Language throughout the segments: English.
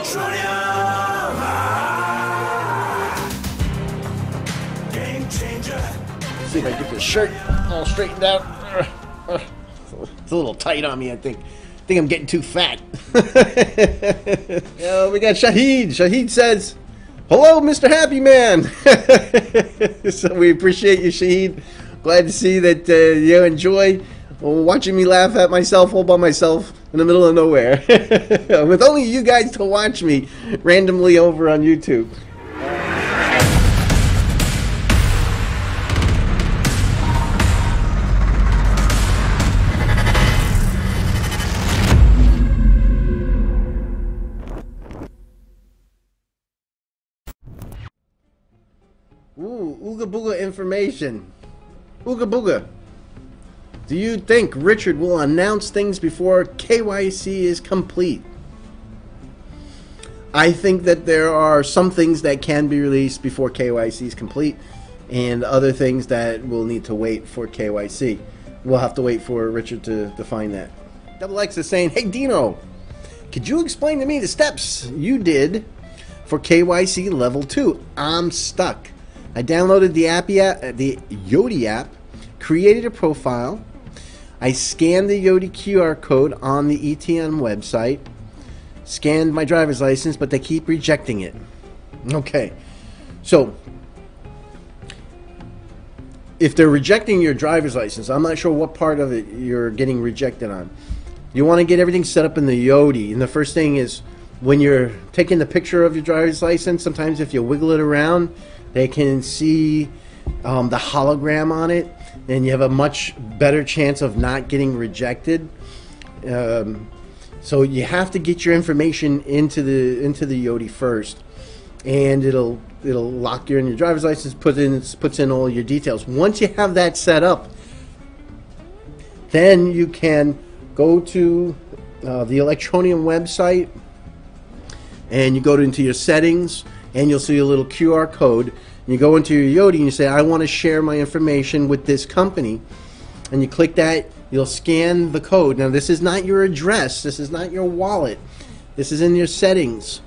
Game changer. See if I get this shirt all straightened out. It's a little tight on me, I think. I think I'm getting too fat. Yeah, we got Shahid. Shahid says, "Hello, Mr. Happy Man." So we appreciate you, Shahid. Glad to see that you enjoy watching me laugh at myself all by myself in the middle of nowhere. With only you guys to watch me randomly over on YouTube. Ooh, Ooga Booga information. Ooga Booga. Do you think Richard will announce things before KYC is complete? I think that there are some things that can be released before KYC is complete, and other things that will need to wait for KYC. We'll have to wait for Richard to define that. Double X is saying, "Hey Dino, could you explain to me the steps you did for KYC level 2? I'm stuck. I downloaded the YOTI app, created a profile. I scanned the YOTI QR code on the ETN website, scanned my driver's license, but they keep rejecting it." Okay, so if they're rejecting your driver's license, I'm not sure what part of it you're getting rejected on. You want to get everything set up in the YOTI, and the first thing is when you're taking the picture of your driver's license, sometimes if you wiggle it around, they can see the hologram on it, and you have a much better chance of not getting rejected. So you have to get your information into the YOTI first, and it'll lock you in your driver's license, puts in all your details. Once you have that set up, then you can go to the Electroneum website, and you go into your settings, and you'll see a little QR code. You go into your YOTI and you say, "I want to share my information with this company," and you click that. You'll scan the code. Now this is not your address, this is not your wallet, this is in your settings,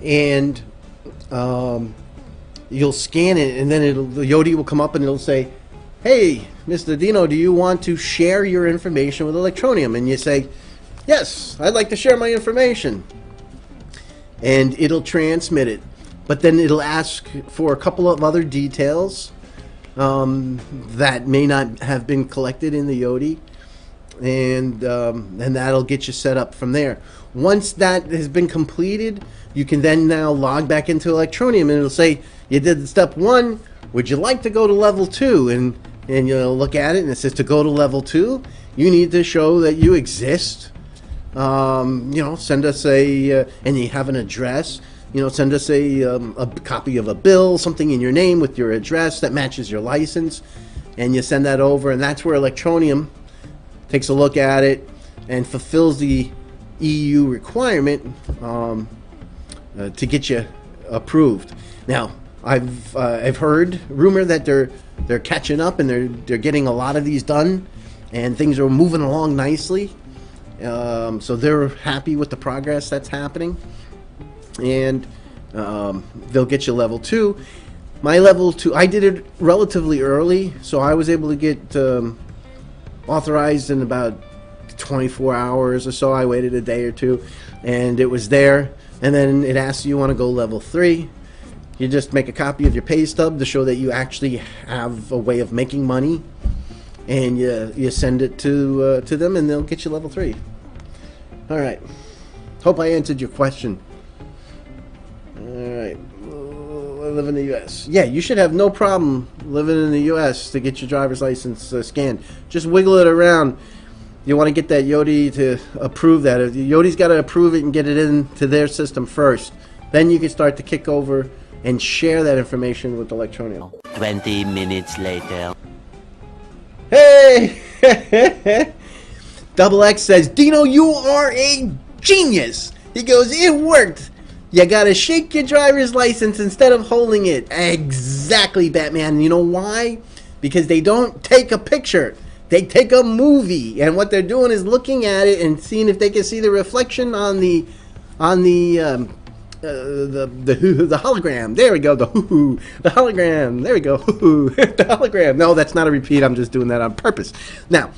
and you'll scan it, and then the YOTI will come up and it'll say, "Hey Mr. Dino, do you want to share your information with Electroneum?" And you say, "Yes, I'd like to share my information," and it'll transmit it. But then it'll ask for a couple of other details that may not have been collected in the YOTI, and that'll get you set up from there. Once that has been completed, you can then now log back into Electroneum, and it'll say, "You did step 1. Would you like to go to level 2?" And you'll look at it, and it says to go to level 2, you need to show that you exist. Send us and you have an address. Send us a copy of a bill, something in your name with your address that matches your license, and you send that over, and that's where Electroneum takes a look at it and fulfills the EU requirement to get you approved. Now, I've heard rumor that they're catching up and they're getting a lot of these done, and things are moving along nicely. So they're happy with the progress that's happening. And they'll get you level 2. My level 2, I did it relatively early, so I was able to get authorized in about 24 hours or so. I waited a day or two, and it was there. And then it asks you want to go level 3. You just make a copy of your pay stub to show that you actually have a way of making money, and you send it to them, and they'll get you level 3. All right. Hope I answered your question. Alright, I live in the U.S. Yeah, you should have no problem living in the U.S. to get your driver's license scanned. Just wiggle it around. You want to get that YOTI to approve that. YOTI's got to approve it and get it into their system first. Then you can start to kick over and share that information with Electroneum. 20 minutes later. Hey! Double X says, "Dino, you are a genius." He goes, "It worked. You gotta shake your driver's license instead of holding it." Exactly, Batman. You know why? Because they don't take a picture. They take a movie. And what they're doing is looking at it and seeing if they can see the reflection on the on the hologram. There we go. The hologram. There we go. The hologram. No, that's not a repeat. I'm just doing that on purpose. Now,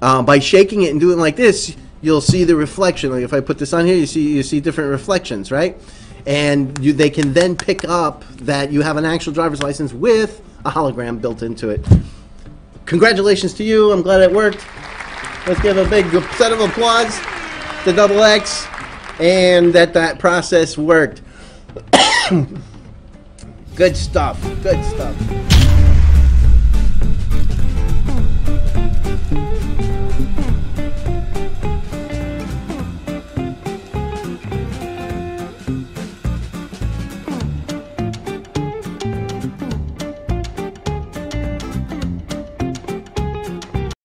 by shaking it and doing it like this, you'll see the reflection. Like if I put this on here, you see different reflections, right? And they can then pick up that you have an actual driver's license with a hologram built into it. Congratulations to you. I'm glad it worked. Let's give a big set of applause to Double X and that process worked. Good stuff. Good stuff.